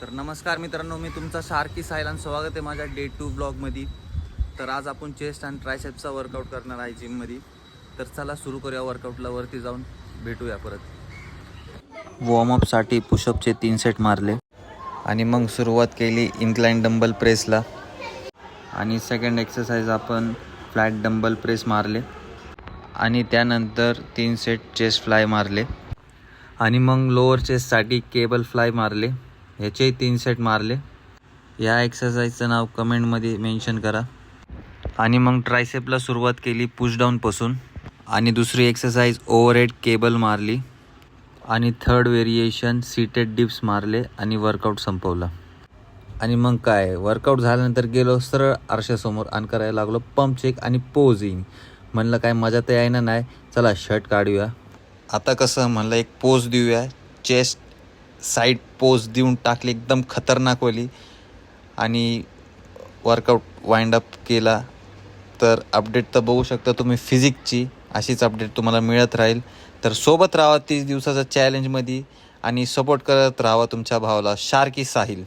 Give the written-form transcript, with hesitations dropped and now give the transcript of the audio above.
तर नमस्कार मित्रांनो, मी तुमचा शार्की साहिल आणि स्वागत आहे माझ्या डे 2 ब्लॉगमध्ये. तर आज आपण चेस्ट आणि ट्रायसेप्सचा वर्कआउट करणार आहे जिममध्ये. तर चला सुरू करूया वर्कआउटला. वरती जाऊन भेटूया परत. वॉर्मअपसाठी पुशअपचे 3 सेट मारले आणि मग सुरुवात केली इन्क्लाइन डंबल प्रेसला. आणि सेकंड एक्सरसाइज आपण फ्लॅट डंबल प्रेस मारले आणि त्यानंतर 3 सेट चेस्ट फ्लाय मारले आणि मग लोअर चेस्टसाठी केबल फ्लाय मारले. ह्याचे 3 सेट मारले. या एक्सरसाइजचं नाव कमेंटमध्ये मेन्शन करा. आणि मग ट्रायसेपला सुरुवात केली पुशडाऊनपासून आणि दुसरी एक्सरसाइज ओव्हरहेड केबल मारली आणि थर्ड व्हेरिएशन सीटेड डिप्स मारले आणि वर्कआउट संपवला. आणि मग काय, वर्कआउट झाल्यानंतर गेलो सरळ आरशासमोर आणि करायला लागलो पंप चेक आणि पोजिंग. म्हणलं काय मजा तर आहे ना, नाही चला शर्ट काढूया. आता कसं म्हणलं एक पोज देऊया. चेस्ट साईड पोज देऊन टाकली एकदम खतरनाकवाली आणि वर्कआउट वाइंड अप केला. तर अपडेट तर बघू शकता तुम्ही फिजिक्सची. अशीच अपडेट तुम्हाला मिळत राहील. तर सोबत राहा 30 दिवसाच्या चॅलेंजमध्ये आणि सपोर्ट करत राहा तुमच्या भावाला शार्की साहिल.